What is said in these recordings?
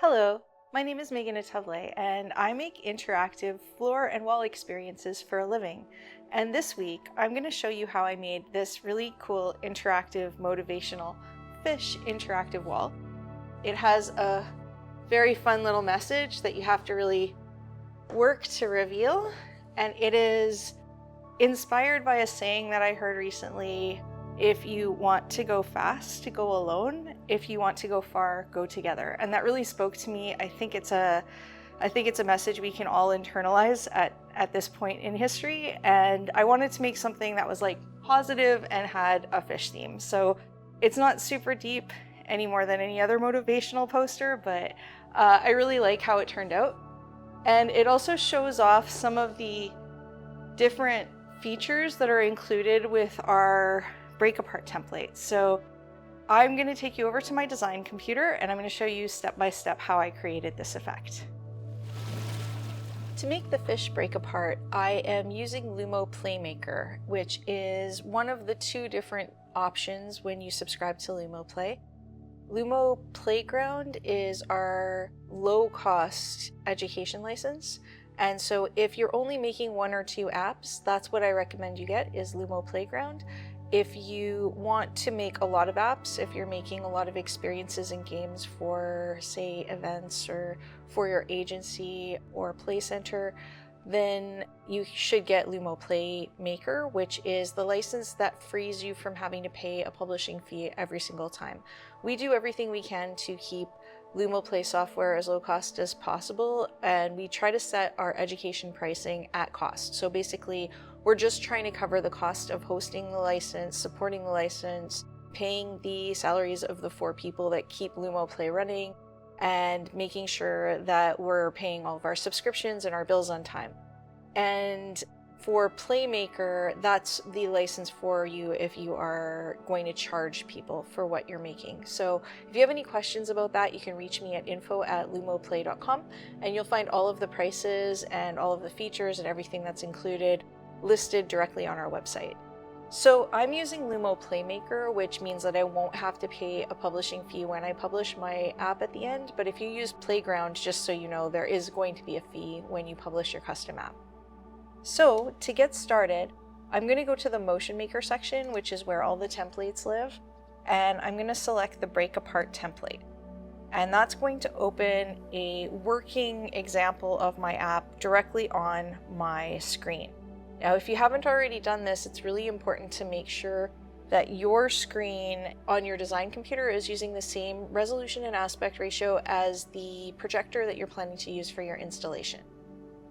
Hello, my name is Megan Atavle, and I make interactive floor and wall experiences for a living. And this week, I'm going to show you how I made this really cool interactive motivational fish interactive wall. It has a very fun little message that you have to really work to reveal, and it is inspired by a saying that I heard recently: if you want to go fast, go alone. If you want to go far, go together. And that really spoke to me. I think it's a message we can all internalize at this point in history. And I wanted to make something that was like positive and had a fish theme. So it's not super deep any more than any other motivational poster, but I really like how it turned out. And it also shows off some of the different features that are included with our break apart template. So I'm going to take you over to my design computer and I'm going to show you step by step how I created this effect. To make the fish break apart, I am using LUMOplay, which is one of the two different options when you subscribe to LUMOplay. Lumo Playground is our low-cost education license. And so if you're only making one or two apps, that's what I recommend you get, is Lumo Playground. If you want to make a lot of apps, if you're making a lot of experiences and games for, say, events or for your agency or play center, then you should get LUMOplay, which is the license that frees you from having to pay a publishing fee every single time. We do everything we can to keep LUMOplay software as low cost as possible, and we try to set our education pricing at cost. So basically, we're just trying to cover the cost of hosting the license, supporting the license, paying the salaries of the 4 people that keep LUMOplay running, and making sure that we're paying all of our subscriptions and our bills on time. And for Playmaker, that's the license for you if you are going to charge people for what you're making. So if you have any questions about that, you can reach me at info@lumoplay.com, and you'll find all of the prices and all of the features and everything that's included listed directly on our website. So I'm using LUMOplay, which means that I won't have to pay a publishing fee when I publish my app at the end. But if you use Playground, just so you know, there is going to be a fee when you publish your custom app. So to get started, I'm going to go to the Motion Maker section, which is where all the templates live, and I'm going to select the Break Apart template. And that's going to open a working example of my app directly on my screen. Now, if you haven't already done this, it's really important to make sure that your screen on your design computer is using the same resolution and aspect ratio as the projector that you're planning to use for your installation.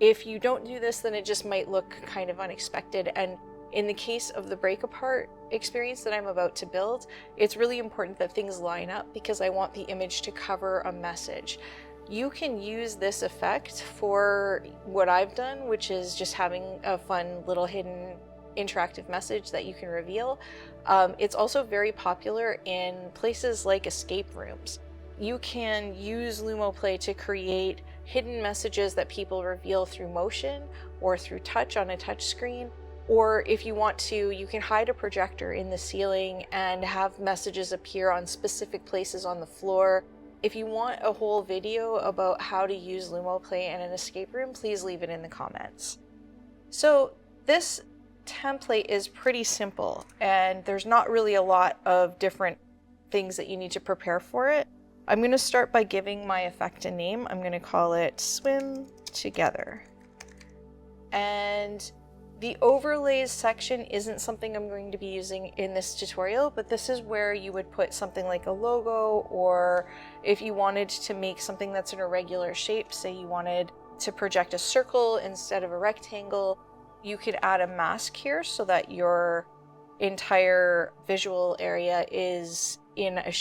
If you don't do this, then it just might look kind of unexpected. And in the case of the break apart experience that I'm about to build, it's really important that things line up because I want the image to cover a message. You can use this effect for what I've done, which is just having a fun little hidden interactive message that you can reveal. It's also very popular in places like escape rooms. You can use LUMOplay to create hidden messages that people reveal through motion or through touch on a touch screen. Or if you want to, you can hide a projector in the ceiling and have messages appear on specific places on the floor. If you want a whole video about how to use LUMOplay in an escape room, please leave it in the comments. So this template is pretty simple, and there's not really a lot of different things that you need to prepare for it. I'm going to start by giving my effect a name. I'm going to call it Swim Together. And the overlays section isn't something I'm going to be using in this tutorial, but this is where you would put something like a logo, or if you wanted to make something that's in a regular shape, say you wanted to project a circle instead of a rectangle, you could add a mask here so that your entire visual area is in a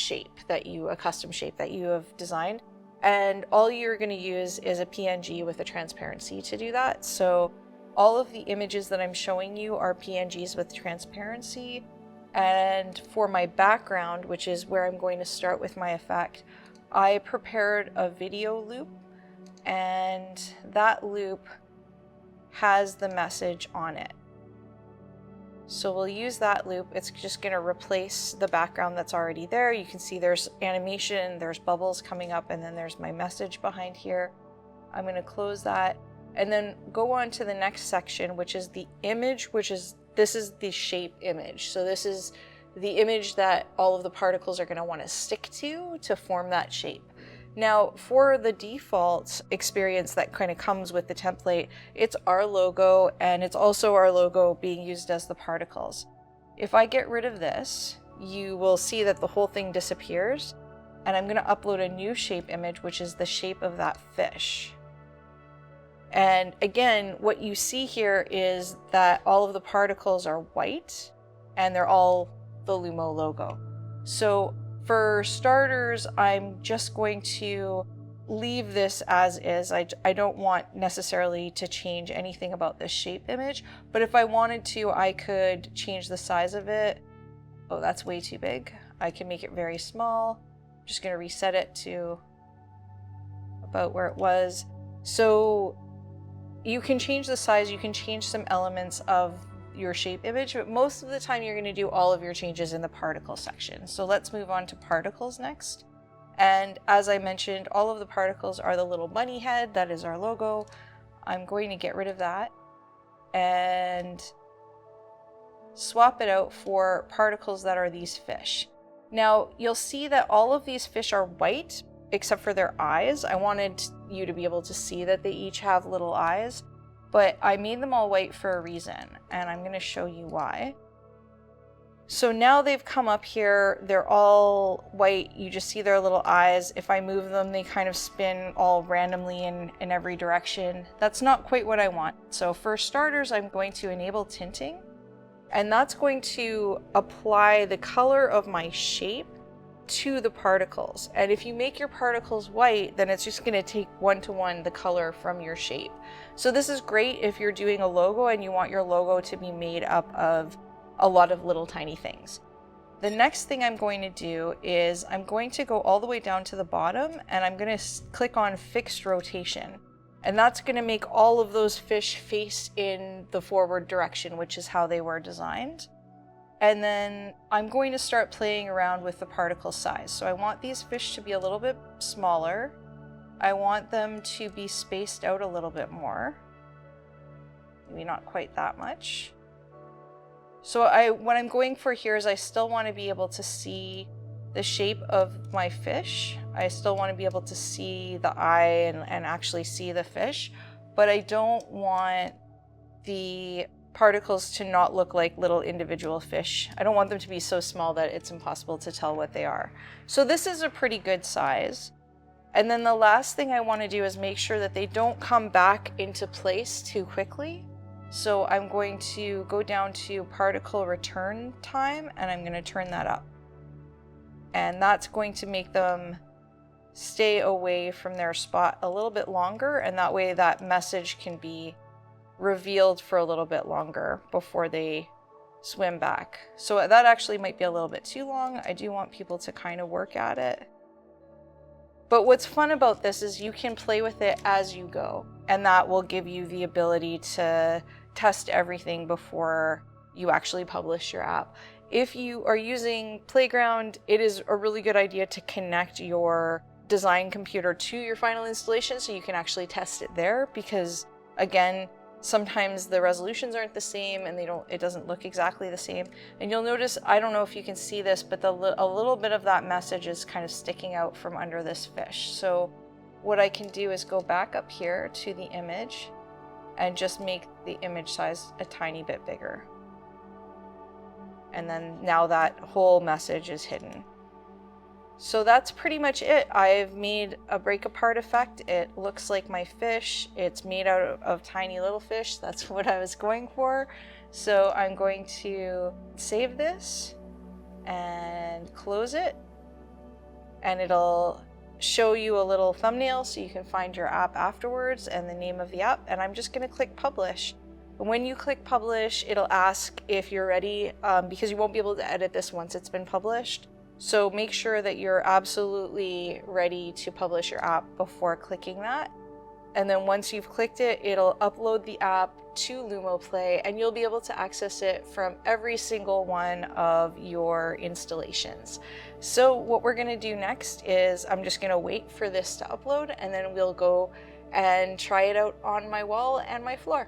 custom shape that you have designed. And all you're going to use is a PNG with a transparency to do that. So all of the images that I'm showing you are PNGs with transparency. And for my background, which is where I'm going to start with my effect, I prepared a video loop, and that loop has the message on it. So we'll use that loop. It's just going to replace the background that's already there. You can see there's animation, there's bubbles coming up, and then there's my message behind here. I'm going to close that and then go on to the next section, which is the image, this is the shape image. So this is the image that all of the particles are going to want to stick to form that shape. Now, for the default experience that kind of comes with the template, it's our logo, and it's also our logo being used as the particles. If I get rid of this, you will see that the whole thing disappears, and I'm going to upload a new shape image, which is the shape of that fish. And again, what you see here is that all of the particles are white, and they're all the Lumo logo. So for starters, I'm just going to leave this as is. I don't want necessarily to change anything about this shape image, but if I wanted to, I could change the size of it. Oh, that's way too big. I can make it very small. I'm just going to reset it to about where it was. So you can change the size, you can change some elements of your shape image, but most of the time you're going to do all of your changes in the particle section. So let's move on to particles next. And as I mentioned, all of the particles are the little bunny head. That is our logo. I'm going to get rid of that and swap it out for particles that are these fish. Now you'll see that all of these fish are white except for their eyes. I wanted you to be able to see that they each have little eyes, but I made them all white for a reason, and I'm going to show you why. So now they've come up here, they're all white, you just see their little eyes. If I move them, they kind of spin all randomly in every direction. That's not quite what I want. So for starters, I'm going to enable tinting, and that's going to apply the color of my shape to the particles. And if you make your particles white, then it's just going to take one-to-one the color from your shape. So this is great if you're doing a logo and you want your logo to be made up of a lot of little tiny things. The next thing I'm going to do is I'm going to go all the way down to the bottom, and I'm going to click on fixed rotation. And that's going to make all of those fish face in the forward direction, which is how they were designed. And then I'm going to start playing around with the particle size. So I want these fish to be a little bit smaller. I want them to be spaced out a little bit more. Maybe not quite that much. So what I'm going for here is I still want to be able to see the shape of my fish. I still want to be able to see the eye and actually see the fish, but I don't want the particles to not look like little individual fish. I don't want them to be so small that it's impossible to tell what they are. So this is a pretty good size. And then the last thing I want to do is make sure that they don't come back into place too quickly. So I'm going to go down to particle return time, and I'm going to turn that up. And that's going to make them stay away from their spot a little bit longer, and that way that message can be revealed for a little bit longer before they swim back. So that actually might be a little bit too long. I do want people to kind of work at it. But what's fun about this is you can play with it as you go, and that will give you the ability to test everything before you actually publish your app. If you are using Playground, it is a really good idea to connect your design computer to your final installation so you can actually test it there, because again, sometimes the resolutions aren't the same and it doesn't look exactly the same. And you'll notice, I don't know if you can see this, but a little bit of that message is kind of sticking out from under this fish. So what I can do is go back up here to the image and just make the image size a tiny bit bigger. And then now that whole message is hidden. So that's pretty much it. I've made a break apart effect. It looks like my fish. It's made out of tiny little fish. That's what I was going for. So I'm going to save this and close it. And it'll show you a little thumbnail so you can find your app afterwards and the name of the app. And I'm just going to click publish. When you click publish, it'll ask if you're ready, because you won't be able to edit this once it's been published. So make sure that you're absolutely ready to publish your app before clicking that. And then once you've clicked it, it'll upload the app to LUMOplay, and you'll be able to access it from every single one of your installations. So what we're going to do next is I'm just going to wait for this to upload, and then we'll go and try it out on my wall and my floor.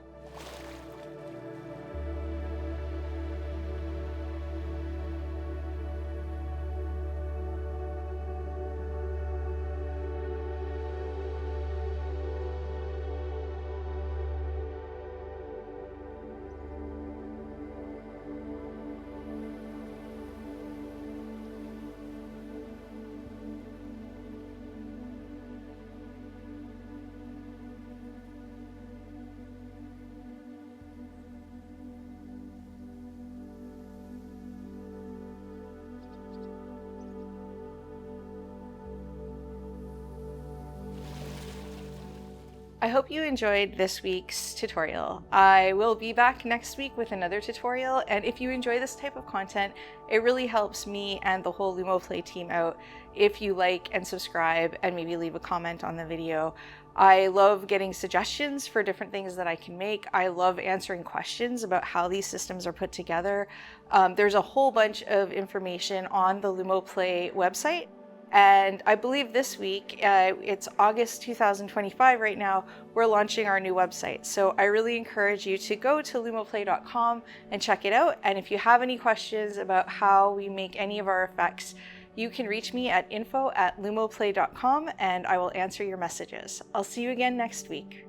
I hope you enjoyed this week's tutorial. I will be back next week with another tutorial, and if you enjoy this type of content, it really helps me and the whole LUMOplay team out if you like and subscribe and maybe leave a comment on the video. I love getting suggestions for different things that I can make. I love answering questions about how these systems are put together. There's a whole bunch of information on the LUMOplay website. And I believe this week, it's August 2025 right now, we're launching our new website. So I really encourage you to go to lumoplay.com and check it out. And if you have any questions about how we make any of our effects, you can reach me at info@lumoplay.com and I will answer your messages. I'll see you again next week.